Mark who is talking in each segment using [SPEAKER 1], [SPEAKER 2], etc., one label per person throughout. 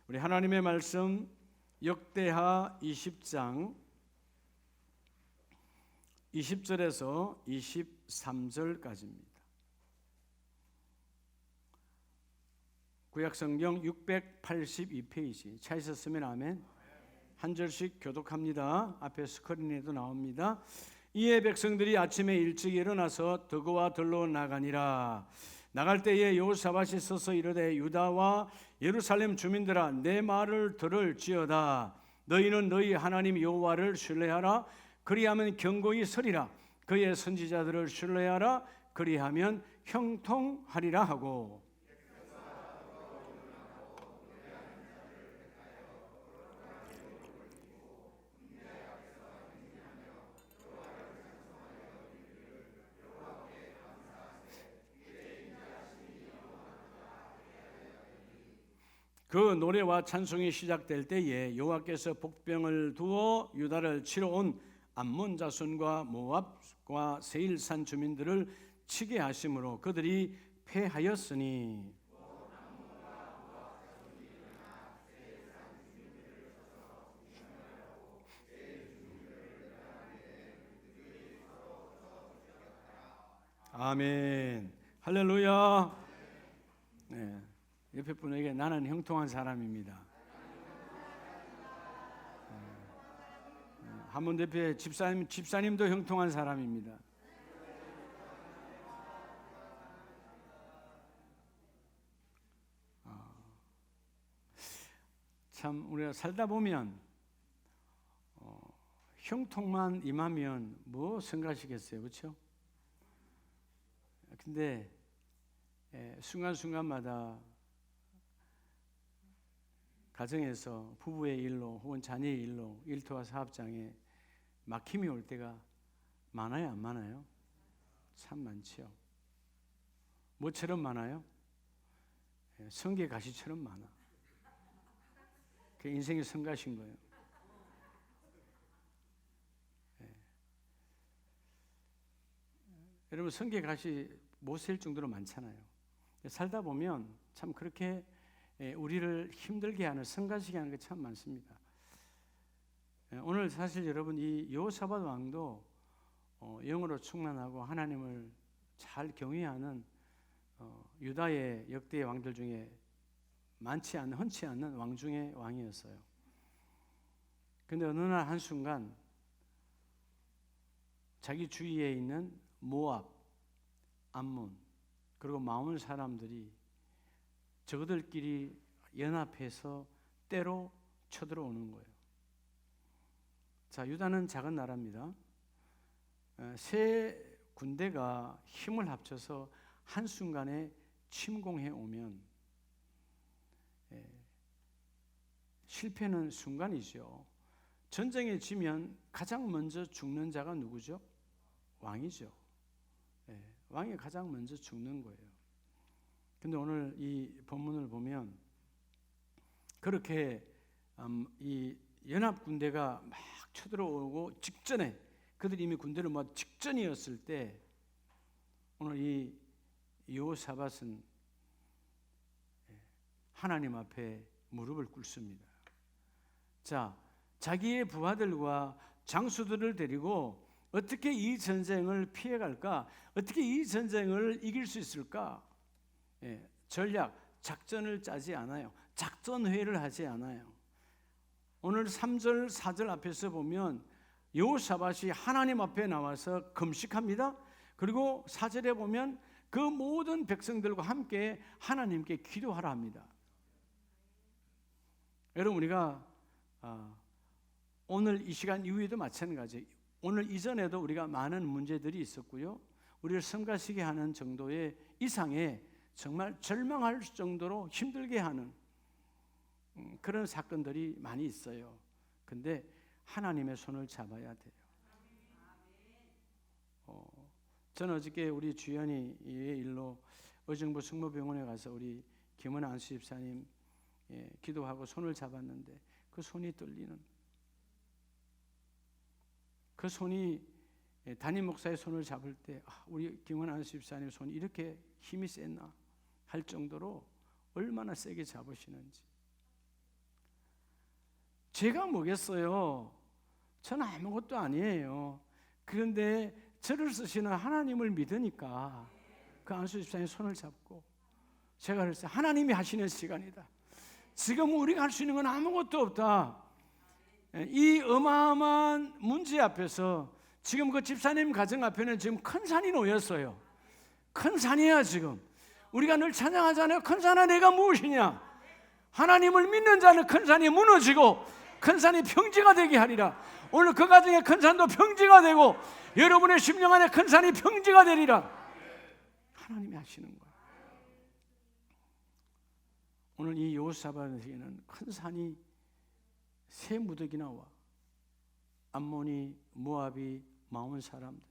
[SPEAKER 1] 우리 하나님의 말씀 역대하 20장 20절에서 23절까지입니다. 구약성경 682페이지 찾으셨으면 아멘. 한 절씩 교독합니다. 앞에 스크린에도 나옵니다. 이에 백성들이 아침에 일찍 일어나서 더그와 들로 나가니라. 나갈 때에 여호사밧이 서서 이르되 유다와 예루살렘 주민들아 내 말을 들을지어다. 너희는 너희 하나님 여호와를 신뢰하라. 그리하면 견고히 서리라. 그의 선지자들을 신뢰하라. 그리하면 형통하리라 하고, 그 노래와 찬송이 시작될 때에 여호와께서 복병을 두어 유다를 치러 온 암몬 자손과 모압과 세일산 주민들을 치게 하심으로 그들이 패하였으니, 아멘. 할렐루야. 네. 옆에 분에게 나는 형통한 사람입니다. 한번 옆에 집사님도 형통한 사람입니다. 참 우리가 살다 보면 형통만 임하면 뭐 생각하시겠어요, 그렇죠? 근데 순간순간마다 가정에서 부부의 일로 혹은 자녀의 일로 일터와 사업장에 막힘이 올 때가 많아요, 안 많아요? 참 많지요. 뭐처럼 많아요? 성게 가시처럼 많아. 그 인생의 성가신 거예요. 여러분 성게 가시 못 셀 정도로 많잖아요. 살다 보면 참 그렇게 우리를 힘들게 하는, 성가시게 하는 게 참 많습니다. 오늘 사실 여러분 이 여호사밧 왕도 영으로 충만하고 하나님을 잘 경외하는 유다의 역대 왕들 중에 많지 않은, 흔치 않는 왕 중의 왕이었어요. 그런데 어느 날 한순간 자기 주위에 있는 모압, 암몬 그리고 마온 사람들이 저들끼리 연합해서 때로 쳐들어오는 거예요. 자, 유다는 작은 나라입니다. 세 군대가 힘을 합쳐서 한순간에 침공해 오면 실패는 순간이죠. 전쟁에 지면 가장 먼저 죽는 자가 누구죠? 왕이죠. 왕이 가장 먼저 죽는 거예요. 근데 오늘 이 본문을 보면 그렇게 이 연합 군대가 막 쳐들어오고 직전에, 그들이 이미 군대를 모아 직전이었을 때 오늘 이 여호사밧은 하나님 앞에 무릎을 꿇습니다. 자, 자기의 부하들과 장수들을 데리고 어떻게 이 전쟁을 피해갈까? 어떻게 이 전쟁을 이길 수 있을까? 전략, 작전을 짜지 않아요. 작전 회의를 하지 않아요. 오늘 3절, 4절 앞에서 보면 여호사밧이 하나님 앞에 나와서 금식합니다. 그리고 4절에 보면 그 모든 백성들과 함께 하나님께 기도하라 합니다. 여러분 우리가 오늘 이 시간 이후에도 마찬가지. 오늘 이전에도 우리가 많은 문제들이 있었고요. 우리를 성가시게 하는 정도의 이상의 정말 절망할 정도로 힘들게 하는 그런 사건들이 많이 있어요. 근데 하나님의 손을 잡아야 돼요. 저는 어저께 우리 주연이의 일로 의정부 성모병원에 가서 우리 김은혜 안수 집사님 기도하고 손을 잡았는데 그 손이 떨리는, 그 손이 담임 목사의 손을 잡을 때 우리 김은혜 안수 집사님 손이 이렇게 힘이 셌나 할 정도로 얼마나 세게 잡으시는지. 제가 뭐겠어요? 저는 아무것도 아니에요. 그런데 저를 쓰시는 하나님을 믿으니까 그 안수 집사님 손을 잡고 제가 그랬어요. 하나님이 하시는 시간이다. 지금 우리가 할 수 있는 건 아무것도 없다. 이 어마어마한 문제 앞에서 지금 그 집사님 가정 앞에는 지금 큰 산이 놓였어요. 큰 산이야. 지금 우리가 늘 찬양하잖아요. 큰 산아 내가 무엇이냐. 하나님을 믿는 자는 큰 산이 무너지고 큰 산이 평지가 되게 하리라. 오늘 그 가정의 큰 산도 평지가 되고 여러분의 심령 안에 큰 산이 평지가 되리라. 하나님이 하시는 거예요. 오늘 이 여호사밧에게는 큰 산이 세 무더기나 와. 암몬이, 모압이, 마온 사람들이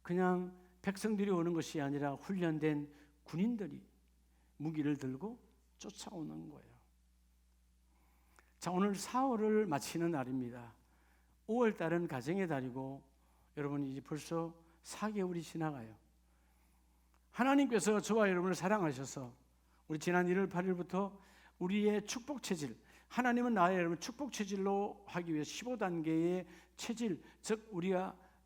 [SPEAKER 1] 그냥 백성들이 오는 것이 아니라 훈련된 군인들이 무기를 들고 쫓아오는 거예요. 자, 오늘 4월을 마치는 날입니다. 5월 달은 가정의 달이고 여러분 이제 벌써 4개월이 지나가요. 하나님께서 저와 여러분을 사랑하셔서 우리 지난 1월 8일부터 우리의 축복 체질, 하나님은 나의 여러분 축복 체질로 하기 위해 15단계의 체질, 즉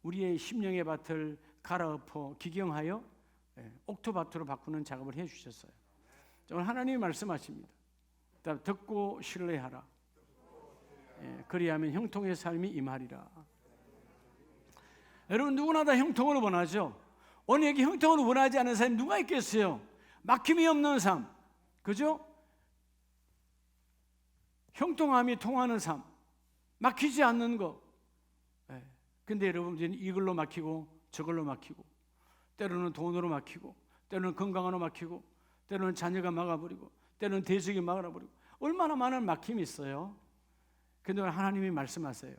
[SPEAKER 1] 우리의 심령의 밭을 갈아엎어 기경하여 옥토밭으로 바꾸는 작업을 해주셨어요. 오늘 하나님이 말씀하십니다. 듣고 신뢰하라. 그리하면 형통의 삶이 임하리라. 여러분 누구나 다 형통을 원하죠. 오늘 여기 형통을 원하지 않는 사람이 누가 있겠어요? 막힘이 없는 삶, 그죠? 형통함이 통하는 삶, 막히지 않는 거. 근데 여러분 이걸로 막히고 저걸로 막히고 때로는 돈으로 막히고 때로는 건강으로 막히고 때로는 자녀가 막아버리고 때로는 대적이 막아버리고 얼마나 많은 막힘이 있어요. 근데 오늘 하나님이 말씀하세요.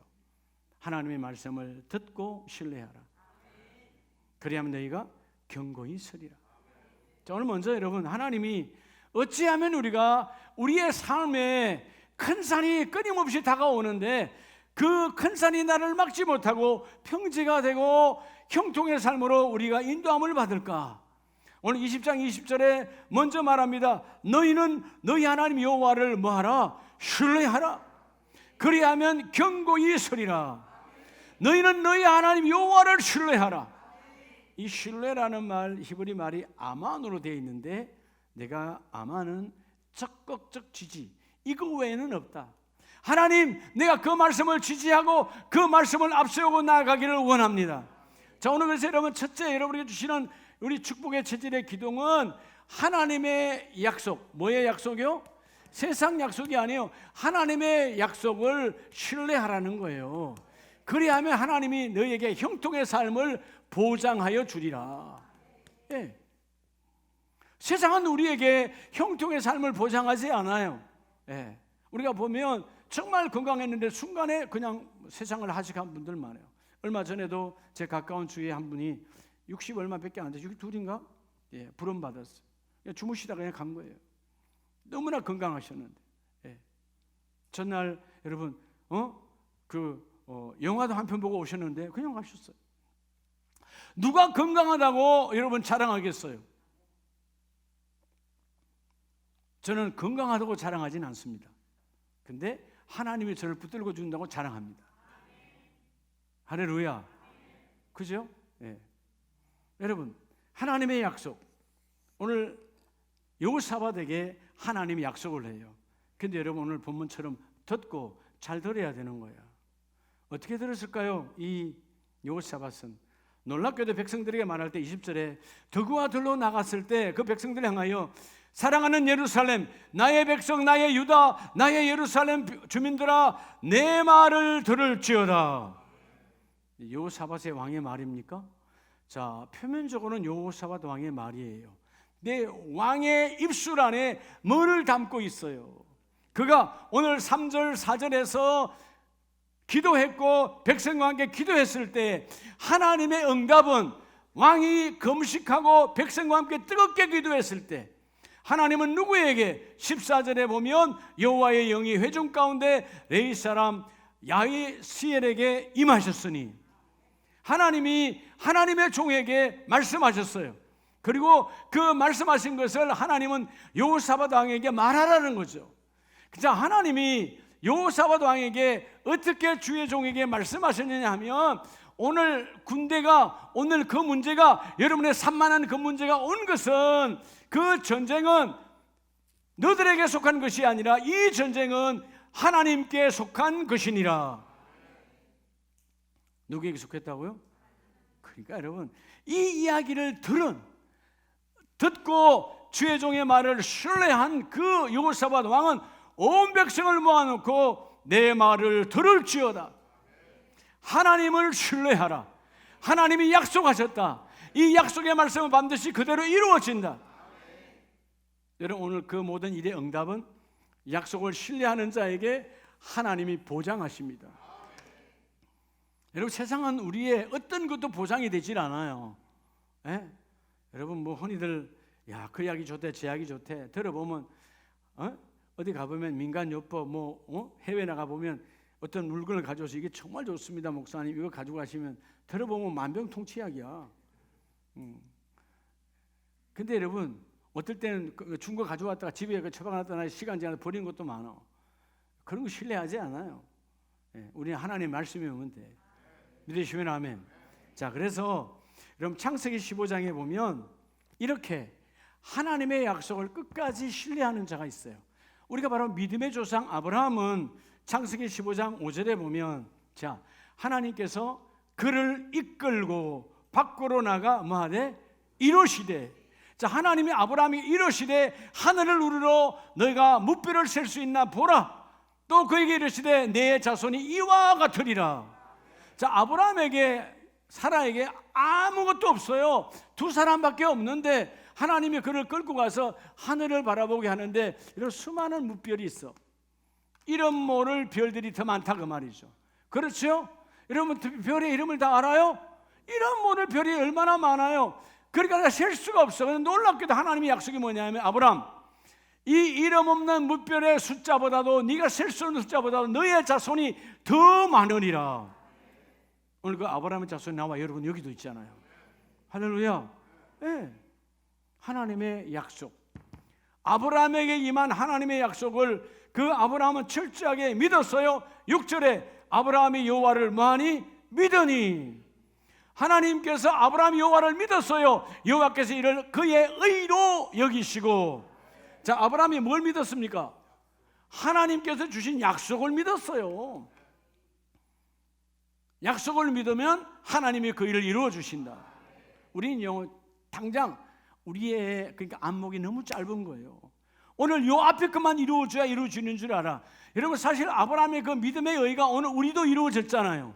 [SPEAKER 1] 하나님의 말씀을 듣고 신뢰하라. 그리하면 너희가 견고히 서리라. 자, 오늘 먼저 여러분 하나님이 어찌하면 우리가 우리의 삶에 큰 산이 끊임없이 다가오는데 그 큰 산이 나를 막지 못하고 평지가 되고 형통의 삶으로 우리가 인도함을 받을까? 오늘 20장 20절에 먼저 말합니다. 너희는 너희 하나님 여호와를 뭐하라? 신뢰하라. 그리하면 견고히 서리라. 너희는 너희 하나님 여호와를 신뢰하라. 이 신뢰라는 말 히브리 말이 아만으로 되어 있는데 내가 아만은 적극적 지지, 이거 외에는 없다. 하나님, 내가 그 말씀을 지지하고 그 말씀을 앞세우고 나아가기를 원합니다. 자, 오늘 그래서 여러분 첫째 여러분에게 주시는 우리 축복의 체질의 기둥은 하나님의 약속. 뭐의 약속이요? 세상 약속이 아니에요. 하나님의 약속을 신뢰하라는 거예요. 그리하면 하나님이 너희에게 형통의 삶을 보장하여 주리라. 예. 세상은 우리에게 형통의 삶을 보장하지 않아요. 예. 우리가 보면 정말 건강했는데 순간에 그냥 세상을 하식한 분들 많아요. 얼마 전에도 제 가까운 주위에 한 분이 60 얼마밖에 안 돼요. 62인가? 예, 불원 받았어요. 주무시다가 그냥 간 거예요. 너무나 건강하셨는데. 예. 전날 여러분 영화도 한 편 보고 오셨는데 그냥 가셨어요. 누가 건강하다고 여러분 자랑하겠어요? 저는 건강하다고 자랑하진 않습니다. 근데 하나님이 저를 붙들고 준다고 자랑합니다. 할렐루야. 그죠? 예. 여러분, 하나님의 약속. 오늘 여호사밧에게 하나님이 약속을 해요. 근데 여러분 오늘 본문처럼 듣고 잘 들어야 되는 거예요. 어떻게 들었을까요? 이 여호사밧은 놀랍게도 백성들에게 말할 때 20절에 덕우와 들로 나갔을 때 그 백성들을 향하여 사랑하는 예루살렘, 나의 백성, 나의 유다, 나의 예루살렘 주민들아, 내 말을 들을지어다. 여호사밧의 왕의 말입니까? 자, 표면적으로는 여호사밧 왕의 말이에요. 내 왕의 입술 안에 뭐를 담고 있어요? 그가 오늘 3절 4절에서 기도했고 백성과 함께 기도했을 때 하나님의 응답은 왕이 금식하고 백성과 함께 뜨겁게 기도했을 때 하나님은 누구에게 14절에 보면 여호와의 영이 회중 가운데 레위 사람 야히스엘에게 임하셨으니 하나님이 하나님의 종에게 말씀하셨어요. 그리고 그 말씀하신 것을 하나님은 여호사밧 왕에게 말하라는 거죠. 자, 하나님이 여호사밧 왕에게 어떻게 주의 종에게 말씀하셨느냐 하면, 오늘 군대가, 오늘 그 문제가, 여러분의 산만한 그 문제가 온 것은, 그 전쟁은 너들에게 속한 것이 아니라 이 전쟁은 하나님께 속한 것이니라. 누구에게 속했다고요? 그러니까 여러분, 이 이야기를 듣고 주의 종의 말을 신뢰한 그 여호사밧 왕은 온 백성을 모아놓고 내 말을 들을지어다. 하나님을 신뢰하라. 하나님이 약속하셨다. 이 약속의 말씀은 반드시 그대로 이루어진다. 여러분, 오늘 그 모든 일의 응답은 약속을 신뢰하는 자에게 하나님이 보장하십니다. 여러분, 세상은 우리의 어떤 것도 보장이 되질 않아요. 에? 여러분, 뭐 흔히들 그 약이 좋대, 저 약이 좋대 들어보면, 어디 가보면 민간요법 해외 나가보면 어떤 물건을 가져와서 이게 정말 좋습니다 목사님, 이거 가지고 가시면 들어보면 만병통치약이야. 근데 여러분, 어떨 때는 준 거 가져왔다가 집에 처박아놨다가 시간 지나서 버리는 것도 많아. 그런 거 신뢰하지 않아요. 우리는 하나님 말씀이 오면 돼. 믿으시면 아멘. 자, 그래서 여러분, 창세기 15장에 보면 이렇게 하나님의 약속을 끝까지 신뢰하는 자가 있어요. 우리가 바로 믿음의 조상 아브라함은 창세기 15장 5절에 보면, 자, 하나님께서 그를 이끌고 밖으로 나가 뭐하되 이르시되, 자, 하나님이 아브라함이 이르시되 하늘을 우러러 너희가 무뼈를 셀 수 있나 보라. 또 그에게 이르시되 내 자손이 이와 같으리라. 자, 아브라함에게, 사라에게 아무것도 없어요. 두 사람밖에 없는데 하나님이 그를 끌고 가서 하늘을 바라보게 하는데, 이런 수많은 무별이 있어. 이름 모를 별들이 더 많다 그 말이죠. 그렇죠? 여러분, 별의 이름을 다 알아요? 이름 모를 별이 얼마나 많아요. 그러니까 셀 수가 없어. 놀랍게도 하나님의 약속이 뭐냐면, 아브라함, 이 이름 없는 무별의 숫자보다도, 네가 셀 수 없는 숫자보다도 너의 자손이 더 많으리라. 오늘 그 아브라함의 자손이 나와 여러분 여기도 있잖아요. 할렐루야. 네. 하나님의 약속, 아브라함에게 임한 하나님의 약속을 그 아브라함은 철저하게 믿었어요. 6절에 아브라함이 여호와를 뭐하니? 믿으니. 하나님께서 아브라함이 여호와를 믿었어요. 여호와께서 이를 그의 의로 여기시고. 자, 아브라함이 뭘 믿었습니까? 하나님께서 주신 약속을 믿었어요. 약속을 믿으면 하나님이 그 일을 이루어 주신다. 우리는 당장 우리의 그러니까 안목이 너무 짧은 거예요. 오늘 요 앞에 것만 이루어져야 이루어지는 줄 알아. 여러분, 사실 아브라함의 그 믿음의 의가 오늘 우리도 이루어졌잖아요.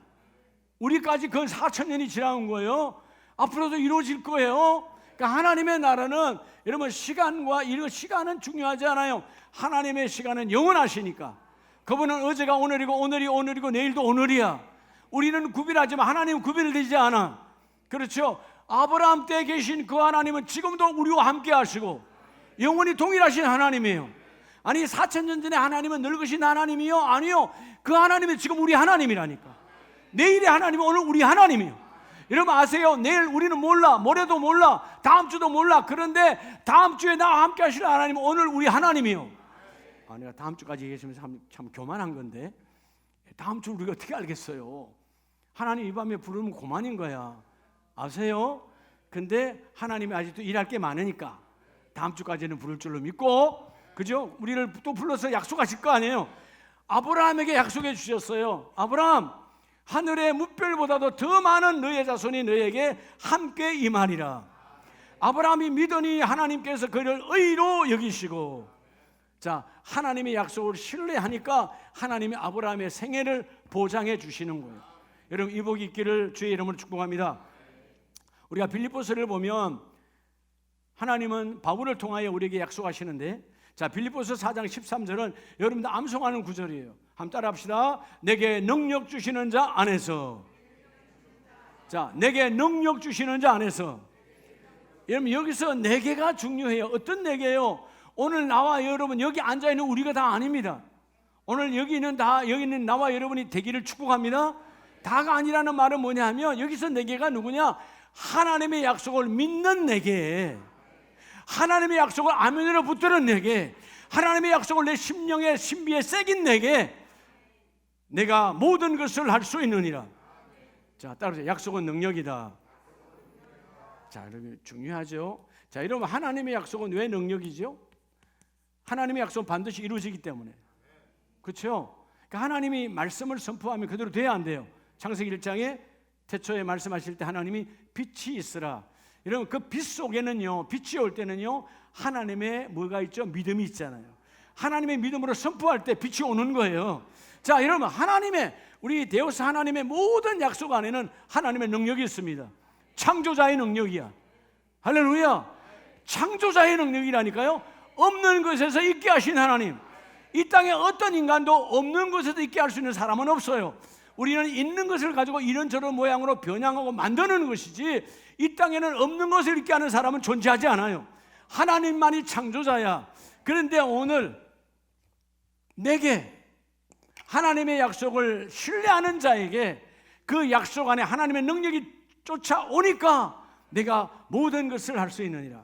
[SPEAKER 1] 우리까지 그 4,000년이 지나온 거예요. 앞으로도 이루어질 거예요. 그러니까 하나님의 나라는, 여러분, 시간은 중요하지 않아요. 하나님의 시간은 영원하시니까. 그분은 어제가 오늘이고 오늘이 오늘이고 내일도 오늘이야. 우리는 구별하지만 하나님은 구별되지 않아. 그렇죠? 아브라함 때 계신 그 하나님은 지금도 우리와 함께 하시고 영원히 동일하신 하나님이에요. 아니, 4,000년 전에 하나님은 늙으신 하나님이요? 아니요. 그 하나님은 지금 우리 하나님이라니까. 내일의 하나님은 오늘 우리 하나님이에요. 여러분 아세요? 내일 우리는 몰라, 모레도 몰라, 다음 주도 몰라. 그런데 다음 주에 나와 함께 하실 하나님은 오늘 우리 하나님이에요. 내가 다음 주까지 얘기하시면 참 교만한 건데, 다음 주 우리가 어떻게 알겠어요? 하나님 이 밤에 부르면 고만인 거야. 아세요? 근데 하나님이 아직도 일할 게 많으니까 다음 주까지는 부를 줄로 믿고, 그죠? 우리를 또 불러서 약속하실 거 아니에요? 아브라함에게 약속해 주셨어요. 아브라함, 하늘의 무별보다도 더 많은 너의 자손이 너에게 함께 임하리라. 아브라함이 믿으니 하나님께서 그를 의로 여기시고. 자, 하나님의 약속을 신뢰하니까 하나님이 아브라함의 생애를 보장해 주시는 거예요. 여러분, 이 복이 있기를 주의 이름으로 축복합니다. 우리가 빌립보서를 보면 하나님은 바울을 통하여 우리에게 약속하시는데, 자, 빌립보서 4장 13절은 여러분들 암송하는 구절이에요. 한번 따라 합시다. 내게 능력 주시는 자 안에서. 자, 내게 능력 주시는 자 안에서. 여러분, 여기서 내게가 중요해요. 어떤 내게요? 오늘 나와 여러분 여기 앉아있는 우리가 다 아닙니다. 오늘 여기 있는 나와 여러분이 되기를 축복합니다. 다가 아니라는 말은 뭐냐 하면, 여기서 내게가 누구냐? 하나님의 약속을 믿는 내게, 하나님의 약속을 아멘으로 붙드는 내게, 하나님의 약속을 내 심령의 신비에 새긴 내게, 내가 모든 것을 할 수 있느니라. 자, 따라서 약속은 능력이다. 자, 여러분 중요하죠. 자, 여러분 하나님의 약속은 왜 능력이죠? 하나님의 약속은 반드시 이루어지기 때문에. 그렇죠? 그러니까 하나님이 말씀을 선포하면 그대로 돼야 안 돼요. 창세기 1장에 태초에 말씀하실 때 하나님이 빛이 있으라. 여러분 그 빛 속에는요, 빛이 올 때는요, 하나님의 뭐가 있죠? 믿음이 있잖아요. 하나님의 믿음으로 선포할 때 빛이 오는 거예요. 자, 여러분 하나님의 우리 데우스 하나님의 모든 약속 안에는 하나님의 능력이 있습니다. 창조자의 능력이야. 할렐루야. 창조자의 능력이라니까요. 없는 것에서 있게 하신 하나님. 이 땅에 어떤 인간도 없는 것에서 있게 할 수 있는 사람은 없어요. 우리는 있는 것을 가지고 이런저런 모양으로 변형하고 만드는 것이지, 이 땅에는 없는 것을 있게 하는 사람은 존재하지 않아요. 하나님만이 창조자야. 그런데 오늘 내게 하나님의 약속을 신뢰하는 자에게 그 약속 안에 하나님의 능력이 쫓아오니까 내가 모든 것을 할 수 있느니라.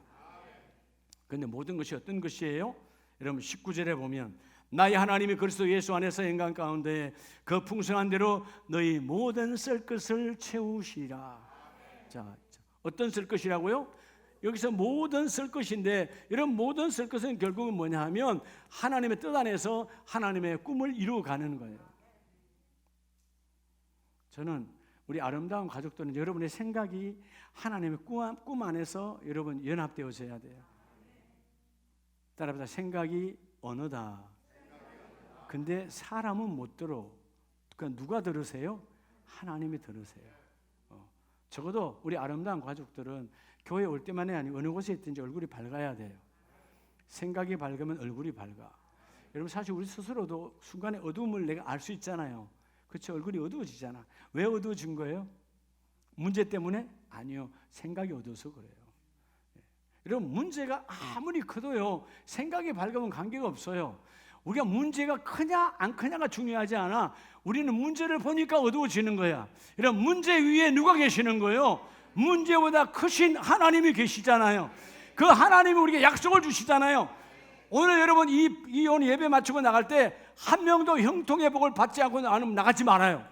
[SPEAKER 1] 그런데 모든 것이 어떤 것이에요? 여러분 19절에 보면 나의 하나님이 그리스도 예수 안에서 인간 가운데 그 풍성한 대로 너희 모든 쓸 것을 채우시라. 자, 어떤 쓸 것이라고요? 여기서 모든 쓸 것인데, 이런 모든 쓸 것은 결국은 뭐냐 하면 하나님의 뜻 안에서 하나님의 꿈을 이루어가는 거예요. 저는 우리 아름다운 가족들은 여러분의 생각이 하나님의 꿈 안에서 여러분 연합되어져야 돼요. 따라서 생각이 언어다. 근데 사람은 못 들어. 그러니까 누가 들으세요? 하나님이 들으세요. 적어도 우리 아름다운 가족들은 교회 올 때만이 아니고 어느 곳에 있든지 얼굴이 밝아야 돼요. 생각이 밝으면 얼굴이 밝아. 여러분 사실 우리 스스로도 순간에 어두움을 내가 알 수 있잖아요. 그렇죠? 얼굴이 어두워지잖아. 왜 어두워진 거예요? 문제 때문에? 아니요. 생각이 어두워서 그래요. 여러분 문제가 아무리 커도요, 생각이 밝으면 관계가 없어요. 우리가 문제가 크냐 안 크냐가 중요하지 않아. 우리는 문제를 보니까 어두워지는 거야. 이런 문제 위에 누가 계시는 거예요? 문제보다 크신 하나님이 계시잖아요. 그 하나님이 우리에게 약속을 주시잖아요. 오늘 여러분 이 오늘 예배 마치고 나갈 때 한 명도 형통의 복을 받지 않고 나가지 말아요.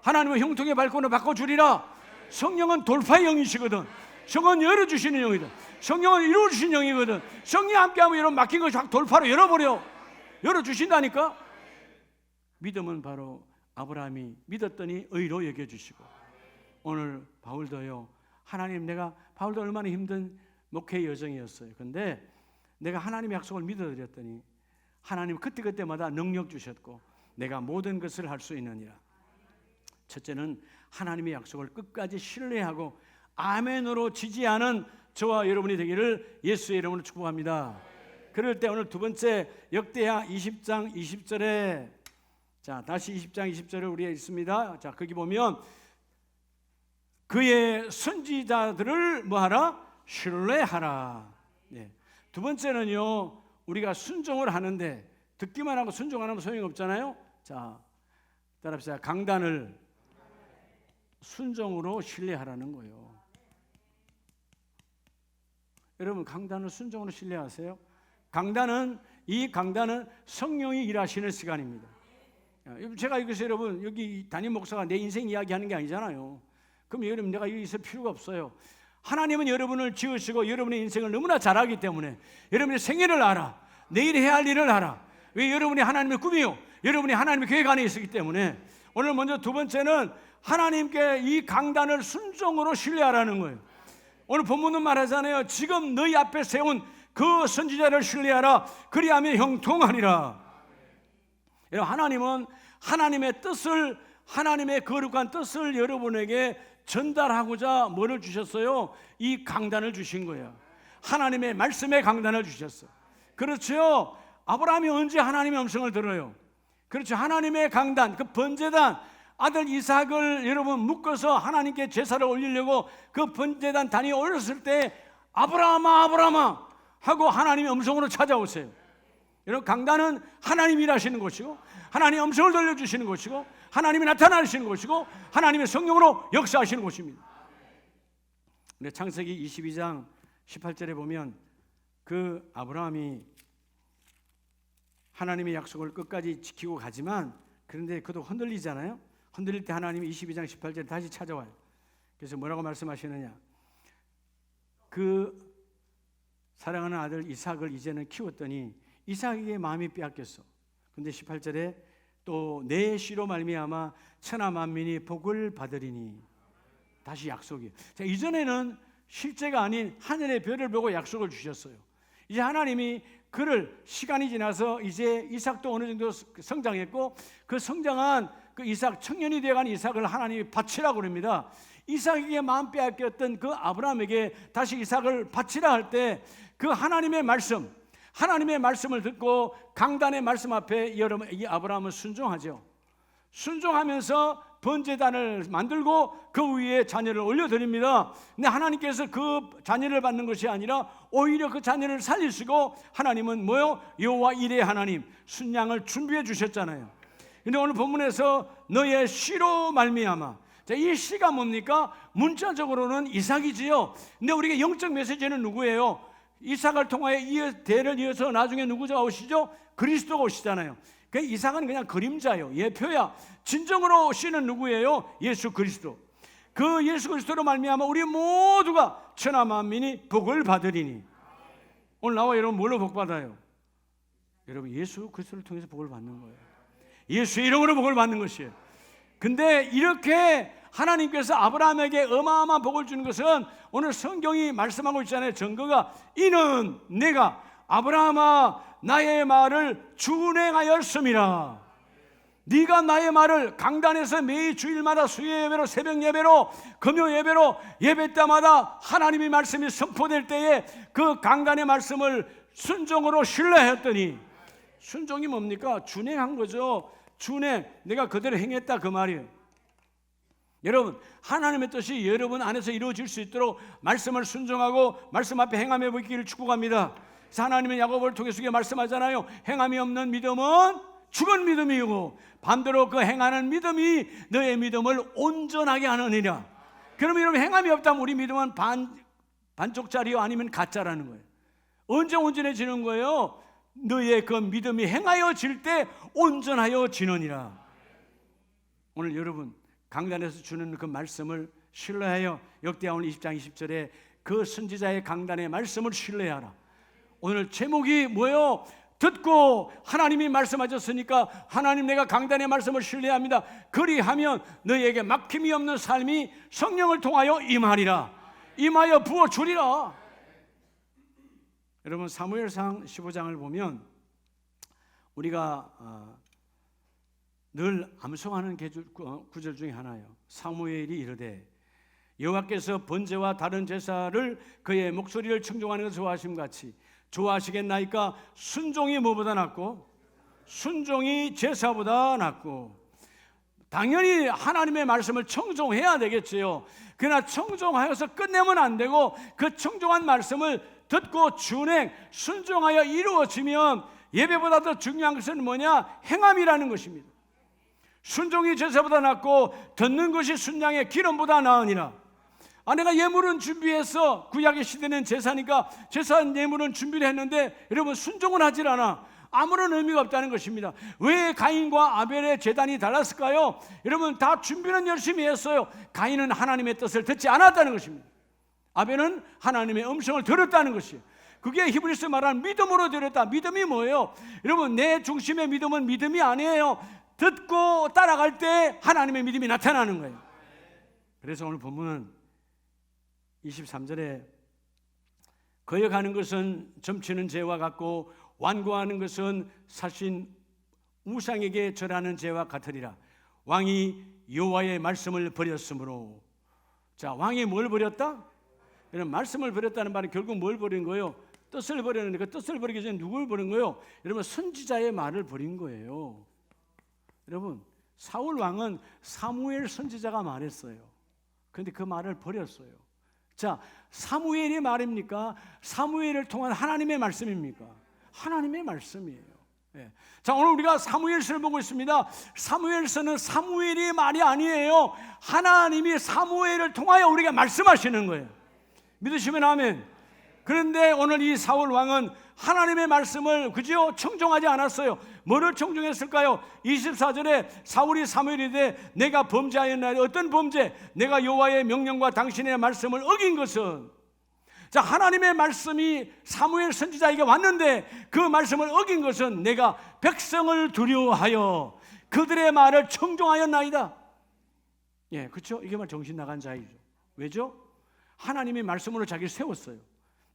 [SPEAKER 1] 하나님은 형통의 발권을 바꿔주리라. 성령은 돌파의 영이시거든. 성령은 열어주시는 영이다. 성령은 이루어주시는 영이거든. 성령이 함께하면 여러분 막힌 것이 확 돌파로 열어버려. 열어주신다니까. 믿음은 바로 아브라함이 믿었더니 의로 여겨주시고, 오늘 바울도요, 하나님 내가 바울도 얼마나 힘든 목회 여정이었어요. 근데 내가 하나님의 약속을 믿어드렸더니 하나님 그때그때마다 능력 주셨고 내가 모든 것을 할 수 있느니라. 첫째는 하나님의 약속을 끝까지 신뢰하고 아멘으로 지지하는 저와 여러분이 되기를 예수의 이름으로 축복합니다. 그럴 때 오늘 두 번째 역대하 20장 20절에, 자 다시 20장 20절에 우리가 있습니다. 자 거기 보면 그의 선지자들을 뭐하라? 신뢰하라. 네. 두 번째는요, 우리가 순종을 하는데 듣기만 하고 순종 안 하면 소용이 없잖아요. 자 따라합시다. 강단을 순종으로 신뢰하라는 거예요. 여러분 강단을 순종으로 신뢰하세요? 이 강단은 성령이 일하시는 시간입니다. 제가 여기서 여러분 여기 담임 목사가 내 인생 이야기하는 게 아니잖아요. 그럼 여러분 내가 여기 있을 필요가 없어요. 하나님은 여러분을 지으시고 여러분의 인생을 너무나 잘 알기 때문에 여러분의 생애를 알아. 내일 해야 할 일을 알아. 왜? 여러분이 하나님의 꿈이요, 여러분이 하나님의 계획 안에 있기 때문에. 오늘 먼저 두 번째는 하나님께 이 강단을 순종으로 신뢰하라는 거예요. 오늘 본문은 말하잖아요. 지금 너희 앞에 세운 그 선지자를 신뢰하라. 그리하면 형통하리라. 여러분 하나님은 하나님의 뜻을, 하나님의 거룩한 뜻을 여러분에게 전달하고자 뭐를 주셨어요? 이 강단을 주신 거예요. 하나님의 말씀의 강단을 주셨어. 그렇죠? 아브라함이 언제 하나님의 음성을 들어요? 그렇죠? 하나님의 강단, 그 번제단, 아들 이삭을 여러분 묶어서 하나님께 제사를 올리려고 그 번제단 단이 올렸을 때 아브라함아 아브라함아 하고 하나님의 음성으로 찾아오세요. 여러분 강단은 하나님이 일하시는 곳이고 하나님의 음성을 들려주시는 곳이고 하나님이 나타나시는 곳이고 하나님의 성령으로 역사하시는 곳입니다. 근데 창세기 22장 18절에 보면 그 아브라함이 하나님의 약속을 끝까지 지키고 가지만 그런데 그도 흔들리잖아요. 흔들릴 때 하나님이 22장 18절에 다시 찾아와요. 그래서 뭐라고 말씀하시느냐, 그 사랑하는 아들 이삭을 이제는 키웠더니 이삭에게 마음이 빼앗겼어. 근데 18절에 또 내 씨로 말미암아 천하 만민이 복을 받으리니, 다시 약속이에요. 자, 이전에는 실제가 아닌 하늘의 별을 보고 약속을 주셨어요. 이제 하나님이 그를, 시간이 지나서 이제 이삭도 어느 정도 성장했고, 그 성장한 그 이삭, 청년이 되어간 이삭을 하나님이 바치라고 그럽니다. 이삭에게 마음 빼앗겼던 그 아브라함에게 다시 이삭을 바치라 할 때 그 하나님의 말씀을 듣고 강단의 말씀 앞에 여러분, 이 아브라함은 순종하죠. 순종하면서 번제단을 만들고 그 위에 자녀를 올려드립니다. 근데 하나님께서 그 자녀를 받는 것이 아니라 오히려 그 자녀를 살리시고, 하나님은 뭐요? 여호와 이레 하나님, 순양을 준비해 주셨잖아요. 근데 오늘 본문에서 너의 씨로 말미암아, 자, 이 씨가 뭡니까? 문자적으로는 이삭이지요. 근데 우리가 영적 메시지는 누구예요? 이삭을 통하여 대를 이어서 나중에 누구가 오시죠? 그리스도가 오시잖아요. 그 이삭은 그냥 그림자요, 예표야. 진정으로 씨는 누구예요? 예수 그리스도. 그 예수 그리스도로 말미암아 우리 모두가 천하 만민이 복을 받으리니. 오늘 나와 여러분 뭘로 복 받아요? 여러분 예수 그리스도를 통해서 복을 받는 거예요. 예수의 이름으로 복을 받는 것이에요. 근데 이렇게 하나님께서 아브라함에게 어마어마한 복을 주는 것은 오늘 성경이 말씀하고 있잖아요. 증거가, 이는 내가 아브라함아 나의 말을 준행하였음이라. 네가 나의 말을 강단에서 매일 주일마다 수요 예배로, 새벽 예배로, 금요 예배로 예배 때마다 하나님의 말씀이 선포될 때에 그 강단의 말씀을 순종으로 신뢰했더니, 순종이 뭡니까? 준행한 거죠. 준행, 내가 그대로 행했다, 그 말이에요. 여러분, 하나님의 뜻이 여러분 안에서 이루어질 수 있도록 말씀을 순종하고 말씀 앞에 행함해 보기를 축복합니다. 하나님은 야고보를 통해서 말씀하잖아요. 행함이 없는 믿음은 죽은 믿음이고 반대로 그 행하는 믿음이 너의 믿음을 온전하게 하느니라. 그러면 여러분, 행함이 없다면 우리 믿음은 반쪽짜리요 아니면 가짜라는 거예요. 언제 온전해지는 거예요? 너의 그 믿음이 행하여질 때 온전하여지느니라. 오늘 여러분 강단에서 주는 그 말씀을 신뢰하여, 역대하온 20장 20절에 그 선지자의 강단의 말씀을 신뢰하라. 오늘 제목이 뭐예요? 듣고 하나님이 말씀하셨으니까 하나님 내가 강단의 말씀을 신뢰합니다. 그리하면 너희에게 막힘이 없는 삶이 성령을 통하여 임하리라. 임하여 부어주리라. 여러분, 사무엘상 15장을 보면 우리가 늘 암송하는 구절 중에 하나예요. 사무엘이 이르되 여호와께서 번제와 다른 제사를 그의 목소리를 청종하는 것을 좋아하심 같이 좋아하시겠나이까? 순종이 뭐보다 낫고? 순종이 제사보다 낫고. 당연히 하나님의 말씀을 청종해야 되겠지요. 그러나 청종하여서 끝내면 안 되고 그 청종한 말씀을 듣고 준행, 순종하여 이루어지면 예배보다 더 중요한 것은 뭐냐? 행함이라는 것입니다. 순종이 제사보다 낫고 듣는 것이 순양의 기름보다 나으니라. 내가 예물은 준비해서, 구약의 시대는 제사니까 제사 예물은 준비를 했는데 여러분 순종은 하질 않아. 아무런 의미가 없다는 것입니다. 왜 가인과 아벨의 제단이 달랐을까요? 여러분, 다 준비는 열심히 했어요. 가인은 하나님의 뜻을 듣지 않았다는 것입니다. 아벨은 하나님의 음성을 들었다는 것이에요. 그게 히브리서 말하는 믿음으로 들었다. 믿음이 뭐예요? 여러분, 내 중심의 믿음은 믿음이 아니에요. 듣고 따라갈 때 하나님의 믿음이 나타나는 거예요. 그래서 오늘 본문은 23절에 거역하는 것은 점치는 죄와 같고 완고하는 것은 사신 우상에게 절하는 죄와 같으리라. 왕이 여호와의 말씀을 버렸으므로. 자, 왕이 뭘 버렸다? 여러분, 말씀을 버렸다는 말은 결국 뭘 버린 거예요? 뜻을 버렸는데 그 뜻을 버리기 전에 누굴 버린 거예요? 여러분, 선지자의 말을 버린 거예요. 여러분, 사울 왕은 사무엘 선지자가 말했어요. 그런데 그 말을 버렸어요. 자, 사무엘이 말입니까? 사무엘을 통한 하나님의 말씀입니까? 하나님의 말씀이에요. 예. 자, 오늘 우리가 사무엘서를 보고 있습니다. 사무엘서는 사무엘이 말이 아니에요. 하나님이 사무엘을 통하여 우리가 말씀하시는 거예요. 믿으시면 아멘. 그런데 오늘 이 사울 왕은 하나님의 말씀을 그저 청종하지 않았어요. 뭐를 청종했을까요? 24절에 사울이 사무엘에 대해 내가 범죄하였나니 어떤 범죄? 내가 여호와의 명령과 당신의 말씀을 어긴 것은. 자, 하나님의 말씀이 사무엘 선지자에게 왔는데 그 말씀을 어긴 것은 내가 백성을 두려워하여 그들의 말을 청종하였나이다. 예, 그렇죠? 이게 말 정신 나간 자이죠. 왜죠? 하나님의 말씀으로 자기를 세웠어요.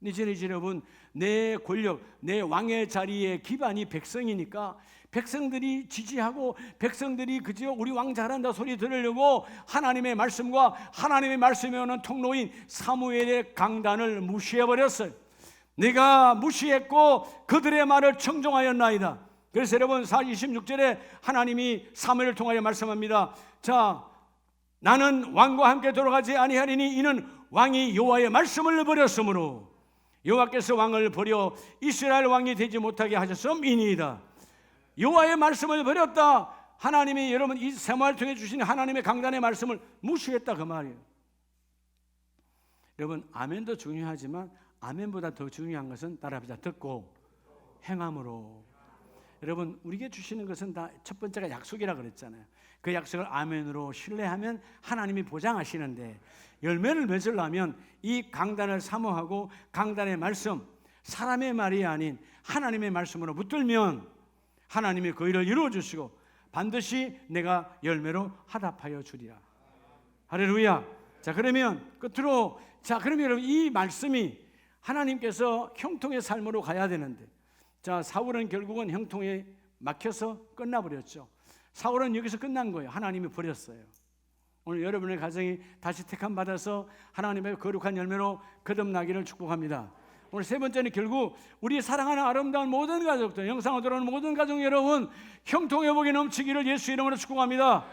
[SPEAKER 1] 이제 여러분, 내 권력, 내 왕의 자리의 기반이 백성이니까 백성들이 지지하고 백성들이 그저 우리 왕 잘한다 소리 들으려고 하나님의 말씀과 하나님의 말씀에 오는 통로인 사무엘의 강단을 무시해버렸어요. 내가 무시했고 그들의 말을 청종하였나이다. 그래서 여러분 26절에 하나님이 사무엘을 통하여 말씀합니다. 자, 나는 왕과 함께 돌아가지 아니하리니 이는 왕이 여호와의 말씀을 버렸으므로 여호와께서 왕을 버려 이스라엘 왕이 되지 못하게 하셨음이니이다. 여호와의 말씀을 버렸다. 하나님이 여러분 이 사무엘을 통해 주신 하나님의 강단의 말씀을 무시했다 그 말이에요. 여러분, 아멘도 중요하지만 아멘보다 더 중요한 것은 따라합시다. 듣고 행함으로. 여러분, 우리에게 주시는 것은 다 첫 번째가 약속이라 그랬잖아요. 그 약속을 아멘으로 신뢰하면 하나님이 보장하시는데 열매를 맺으려면 이 강단을 사모하고 강단의 말씀, 사람의 말이 아닌 하나님의 말씀으로 붙들면 하나님이 그 일을 이루어 주시고 반드시 내가 열매로 화답하여 주리라. 할렐루야. 자, 그러면 끝으로, 자, 그러면 여러분 이 말씀이 하나님께서 형통의 삶으로 가야 되는데, 자, 사울은 결국은 형통에 막혀서 끝나버렸죠. 사울은 여기서 끝난 거예요. 하나님이 버렸어요. 오늘 여러분의 가정이 다시 택함 받아서 하나님의 거룩한 열매로 거듭나기를 축복합니다. 오늘 세 번째는 결국 우리 사랑하는 아름다운 모든 가족들, 영상을 들어오는 모든 가족 여러분, 형통의 복이 넘치기를 예수 이름으로 축복합니다.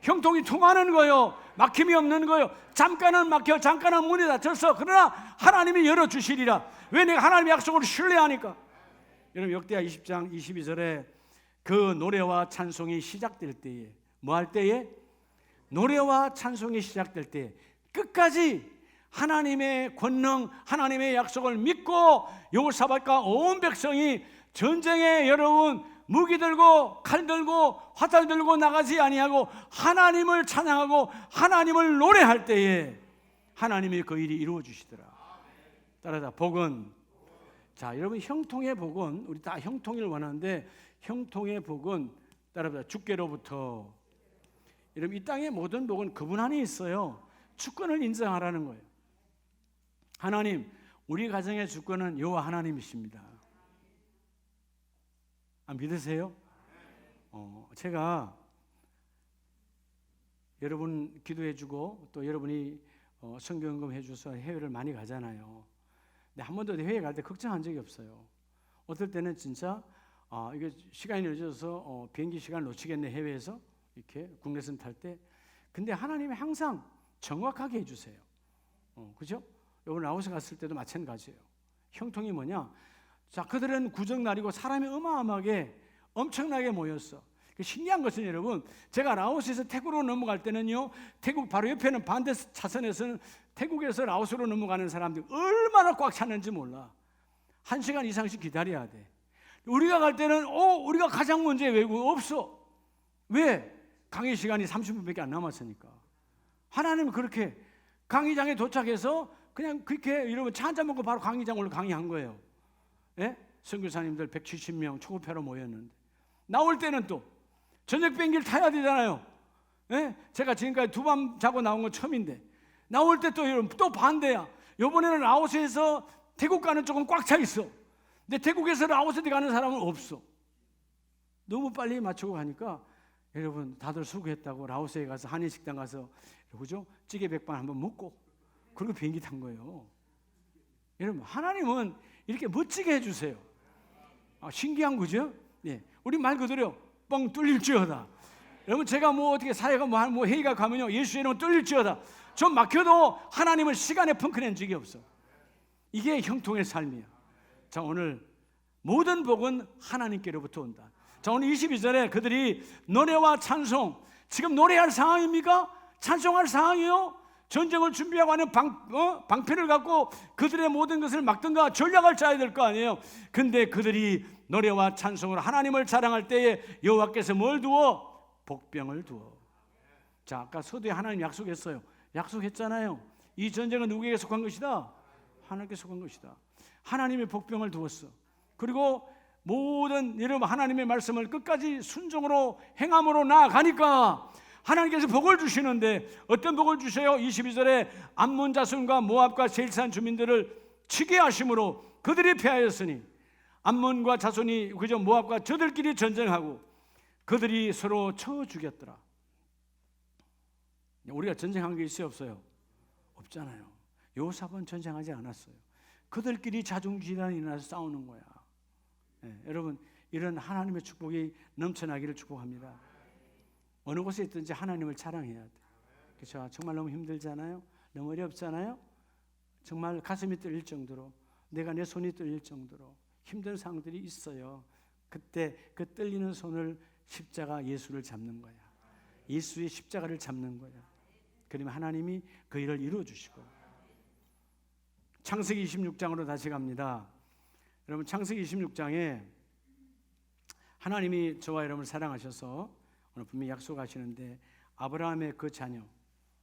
[SPEAKER 1] 형통이 통하는 거요, 막힘이 없는 거요. 잠깐은 막혀, 잠깐은 문이 닫혔어. 그러나 하나님이 열어주시리라. 왜? 내가 하나님의 약속을 신뢰하니까. 여러분, 역대하 20장 22절에 그 노래와 찬송이 시작될 때에, 뭐 할 때에? 노래와 찬송이 시작될 때 끝까지 하나님의 권능, 하나님의 약속을 믿고 여호사밧과 온 백성이 전쟁에 여러분 무기 들고 칼 들고 화살 들고 나가지 아니하고 하나님을 찬양하고 하나님을 노래할 때에 하나님이 그 일이 이루어 주시더라. 따라서 복은, 자, 여러분 형통의 복은, 우리 다 형통을 원하는데 형통의 복은 따라서 주께로부터. 여러분, 이 땅의 모든 복은 그분 안에 있어요. 주권을 인정하라는 거예요. 하나님, 우리 가정의 주권은 여호와 하나님이십니다. 믿으세요? 제가 여러분 기도해주고 또 여러분이 성경금 해줘서 해외를 많이 가잖아요. 근데 한 번도 해외 갈 때 걱정한 적이 없어요. 어떨 때는 진짜 이게 시간이 늦어서 비행기 시간을 놓치겠네, 해외에서 이렇게 국내선 탈 때. 근데 하나님이 항상 정확하게 해주세요. 그죠? 이번 라오스 갔을 때도 마찬가지예요. 형통이 뭐냐? 자, 그들은 구정날이고 사람이 어마어마하게 엄청나게 모였어. 신기한 것은 여러분, 제가 라오스에서 태국으로 넘어갈 때는요, 태국 바로 옆에는 반대 차선에서는 태국에서 라오스로 넘어가는 사람들이 얼마나 꽉 찼는지 몰라. 1시간 이상씩 기다려야 돼. 우리가 갈 때는 우리가 가장 먼저 외국 없어. 왜? 강의 시간이 30분밖에 안 남았으니까. 하나님은 그렇게 강의장에 도착해서 그냥 그렇게 이러면 차 한잔 먹고 바로 강의장 올라 강의한 거예요. 예? 선교사님들 170명 초급회로 모였는데 나올 때는 또 저녁 비행기를 타야 되잖아요. 예? 제가 지금까지 2밤 자고 나온 건 처음인데 나올 때 또 여러분 또 반대야. 이번에는 라오스에서 태국 가는 쪽은 꽉 차 있어. 근데 태국에서 라오스에 가는 사람은 없어. 너무 빨리 맞추고 가니까 여러분 다들 수고했다고 라오스에 가서 한인식당 가서 그죠? 찌개 100반 한번 먹고 그리고 비행기 탄 거예요. 여러분, 하나님은 이렇게 멋지게 해주세요. 신기한 거죠? 예, 우리 말 그대로 뻥 뚫릴지어다. 여러분, 제가 뭐 어떻게 사회가 뭐 회의가 가면요, 예수 이름은 뚫릴지어다. 좀 막혀도 하나님을 시간에 펑크낸 적이 없어. 이게 형통의 삶이야. 자, 오늘 모든 복은 하나님께로부터 온다. 자, 오늘 22절에 그들이 노래와 찬송, 지금 노래할 상황입니까? 찬송할 상황이요? 전쟁을 준비하고 하는 방패를 갖고 그들의 모든 것을 막든가 전략을 짜야 될 거 아니에요. 근데 그들이 노래와 찬송으로 하나님을 자랑할 때에 여호와께서 뭘 두어? 복병을 두어. 자, 아까 서두에 하나님 약속했어요. 약속했잖아요. 이 전쟁은 누구에게 속한 것이다? 하나님께 속한 것이다. 하나님의 복병을 두었어. 그리고 모든 여러분 하나님의 말씀을 끝까지 순종으로 행함으로 나아가니까 하나님께서 복을 주시는데 어떤 복을 주세요? 22절에 암몬 자손과 모압과 세일산 주민들을 치게 하심으로 그들이 패하였으니 암몬과 자손이 그저 모압과 저들끼리 전쟁하고 그들이 서로 쳐 죽였더라. 우리가 전쟁한 게 있어요, 없어요? 없잖아요. 여호사밧은 전쟁하지 않았어요. 그들끼리 자중질환이 일어나서 싸우는 거야. 여러분, 이런 하나님의 축복이 넘쳐나기를 축복합니다. 어느 곳에 있든지 하나님을 자랑해야 돼. 그렇죠? 정말 너무 힘들잖아요. 너무 어렵잖아요. 정말 가슴이 떨릴 정도로, 내가 내 손이 떨릴 정도로 힘든 상황들이 있어요. 그때 그 떨리는 손을 십자가 예수를 잡는 거야. 예수의 십자가를 잡는 거야. 그러면 하나님이 그 일을 이루어 주시고. 창세기 26장으로 다시 갑니다. 여러분, 창세기 26장에 하나님이 저와 여러분을 사랑하셔서 오늘 분명히 약속하시는데 아브라함의 그 자녀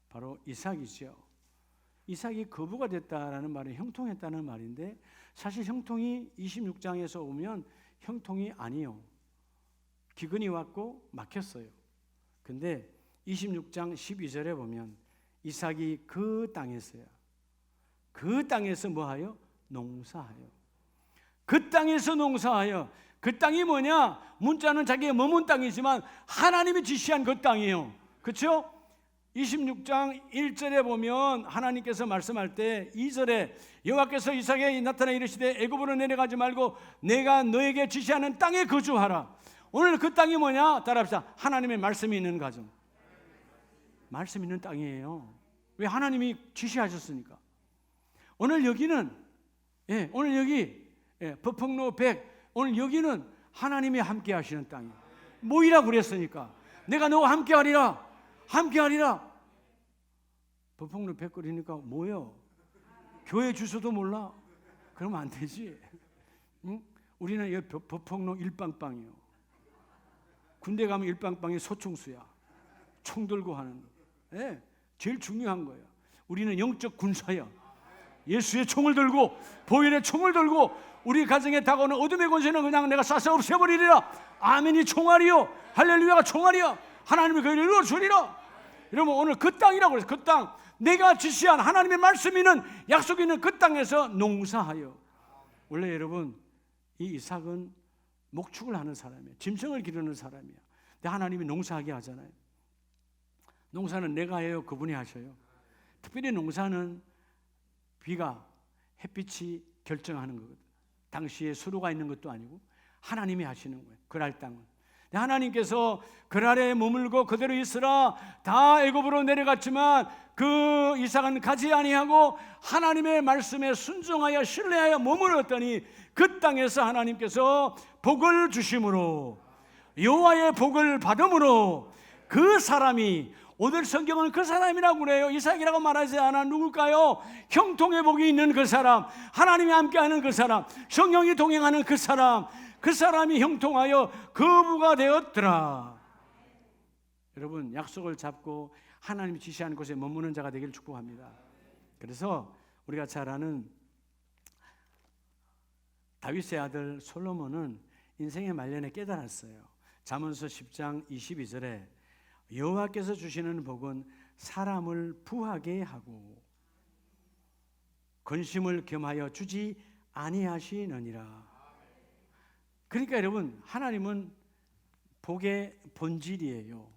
[SPEAKER 1] 바로 이삭이죠. 이삭이 거부가 됐다라는 말은 형통했다는 말인데 사실 형통이 26장에서 오면 형통이 아니요. 기근이 왔고 막혔어요. 근데 26장 12절에 보면 이삭이 그 땅에서야. 그 땅에서 뭐하여? 농사하여. 그 땅에서 농사하여. 그 땅이 뭐냐? 문자는 자기의 머문 땅이지만 하나님이 지시한 그 땅이에요. 그렇죠? 26장 1절에 보면 하나님께서 말씀할 때 2절에 여호와께서 이삭에게 나타나 이르시되 애굽으로 내려가지 말고 내가 너에게 지시하는 땅에 거주하라. 오늘 그 땅이 뭐냐? 따라합시다. 하나님의 말씀이 있는 가정. 말씀 있는 땅이에요. 왜? 하나님이 지시하셨으니까. 오늘 여기는 오늘 여기 버펑로 100 오늘 여기는 하나님이 함께 하시는 땅이에요. 모이라 그랬으니까 내가 너와 함께 하리라. 함께 하리라. 버펑로 100 거리니까 뭐요? 교회 주소도 몰라? 그러면 안 되지. 응? 우리는 여기 버펑로 일빵빵이에요. 군대 가면 일빵빵이 소총수야. 총 들고 하는 거. 제일 중요한 거예요. 우리는 영적 군사야. 예수의 총을 들고 보혈의 총을 들고 우리 가정에 다가오는 어둠의 권세는 그냥 내가 쏴서 없애버리리라. 아멘이 총알이요. 할렐루야가 총알이야. 하나님이 그 일을 이루어주리라. 여러분, 오늘 그 땅이라고 그래서 그 땅, 내가 지시한 하나님의 말씀이 있는 약속이 있는 그 땅에서 농사하여. 원래 여러분, 이 이삭은 목축을 하는 사람이에요. 짐승을 기르는 사람이에요. 근데 하나님이 농사하게 하잖아요. 농사는 내가 해요, 그분이 하셔요. 특별히 농사는 비가, 햇빛이 결정하는 거거든. 당시에 수로가 있는 것도 아니고 하나님이 하시는 거예요. 그랄 땅은. 하나님께서 그랄에 머물고 그대로 있으라. 다 애굽으로 내려갔지만 그 이삭은 가지 아니하고 하나님의 말씀에 순종하여 신뢰하여 머물렀더니 그 땅에서 하나님께서 복을 주심으로, 여호와의 복을 받음으로 그 사람이, 오늘 성경은 그 사람이라고 그래요. 이삭이라고 말하지 않아. 누굴까요? 형통의 복이 있는 그 사람, 하나님이 함께하는 그 사람, 성령이 동행하는 그 사람, 그 사람이 형통하여 거부가 되었더라. 여러분, 약속을 잡고 하나님이 지시하는 곳에 머무는 자가 되기를 축복합니다. 그래서 우리가 잘 아는 다윗의 아들 솔로몬은 인생의 말년에 깨달았어요. 잠언서 10장 22절에 여호와께서 주시는 복은 사람을 부하게 하고 근심을 겸하여 주지 아니하시느니라. 그러니까 여러분, 하나님은 복의 본질이에요.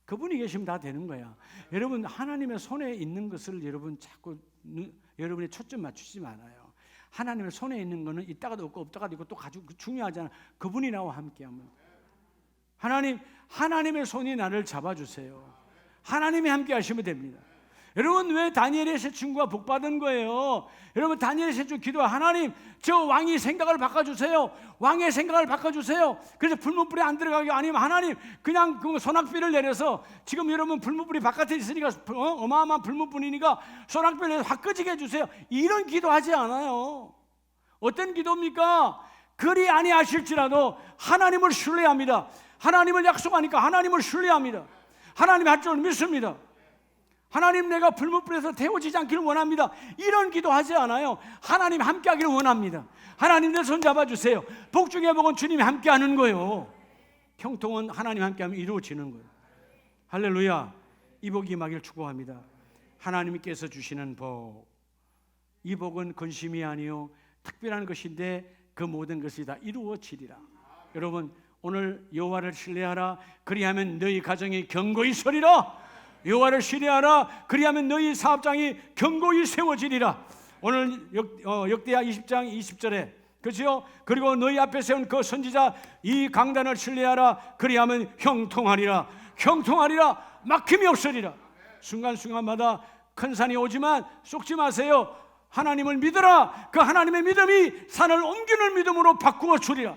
[SPEAKER 1] 그분이 계시면 다 되는 거야. 여러분, 하나님의 손에 있는 것을 여러분 자꾸 여러분이 초점 맞추지 말아요. 하나님의 손에 있는 거는 있다가도 없고 없다가도 있고 또 가지고 중요하잖아. 그분이 나와 함께하면. 하나님의 손이 나를 잡아주세요. 하나님이 함께 하시면 됩니다. 여러분, 왜 다니엘의 세 친구가 복 받은 거예요? 여러분, 다니엘의 세 친구 기도해. 하나님, 저 왕이 생각을 바꿔주세요. 왕의 생각을 바꿔주세요. 그래서 불문불에 안 들어가게. 아니면 하나님, 그냥 그 소낙비를 내려서, 지금 여러분 불문불이 바깥에 있으니까 어마어마한 불문불이니까 소낙비를 내려서 확 꺼지게 해주세요. 이런 기도하지 않아요. 어떤 기도입니까? 그리 아니하실지라도 하나님을 신뢰합니다. 하나님을 약속하니까 하나님을 신뢰합니다. 하나님 할 줄 믿습니다. 하나님, 내가 불문불에서 태워지지 않기를 원합니다. 이런 기도하지 않아요. 하나님 함께하기를 원합니다. 하나님, 내 손 잡아주세요. 복 중에 복은 주님이 함께하는 거예요. 형통은 하나님 함께하면 이루어지는 거예요. 할렐루야. 이 복이 임하기를 축복합니다. 하나님께서 주시는 복, 이 복은 근심이 아니요 특별한 것인데 그 모든 것이 다 이루어지리라. 여러분, 오늘 여호와를 신뢰하라. 그리하면 너희 가정이 견고히 서리라. 여호와를 신뢰하라. 그리하면 너희 사업장이 견고히 세워지리라. 오늘 역대하 20장 20절에 그렇죠? 그리고 너희 앞에 세운 그 선지자 이 강단을 신뢰하라. 그리하면 형통하리라. 형통하리라. 막힘이 없으리라. 순간순간마다 큰 산이 오지만 속지 마세요. 하나님을 믿어라. 그 하나님의 믿음이 산을 옮기는 믿음으로 바꾸어 주리라.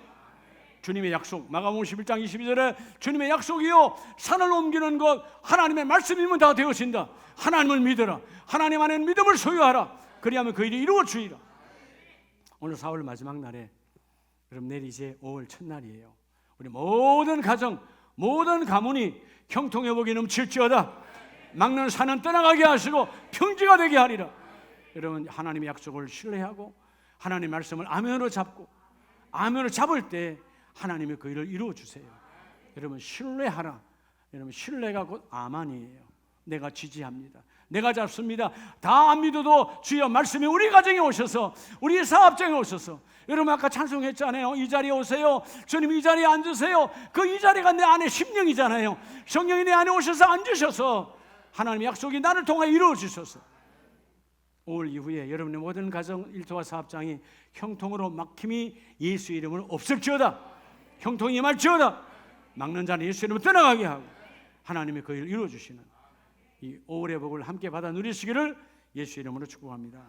[SPEAKER 1] 주님의 약속, 마가복음 11장 22절에 주님의 약속이요, 산을 옮기는 것 하나님의 말씀이면 다 되어진다. 하나님을 믿어라. 하나님 안에 믿음을 소유하라. 그리하면 그 일이 이루어지리라. 오늘 4월 마지막 날에, 여러분, 내일 이제 5월 첫날이에요. 우리 모든 가정, 모든 가문이 형통의 복이 넘칠지어다. 막는 산은 떠나가게 하시고 평지가 되게 하리라. 여러분, 하나님의 약속을 신뢰하고 하나님의 말씀을 아멘으로 잡고, 아멘으로 잡을 때 하나님의 그 일을 이루어 주세요. 여러분, 신뢰하라. 여러분, 신뢰가 곧 아만이에요. 내가 지지합니다. 내가 잡습니다. 다 안 믿어도 주여 말씀이 우리 가정에 오셔서, 우리 사업장에 오셔서, 여러분 아까 찬송했잖아요. 이 자리에 오세요. 주님 이 자리에 앉으세요. 그 이 자리가 내 안에 심령이잖아요. 성령이 내 안에 오셔서 앉으셔서 하나님의 약속이 나를 통해 이루어 주셔서 5월 이후에 여러분의 모든 가정, 일터와 사업장이 형통으로 막힘이 예수 이름으로 없을지어다. 형통이 임할지어다. 막는 자는 예수 이름으로 떠나가게 하고 하나님의 그 일을 이루어주시는 이 5월의 복을 함께 받아 누리시기를 예수 이름으로 축복합니다.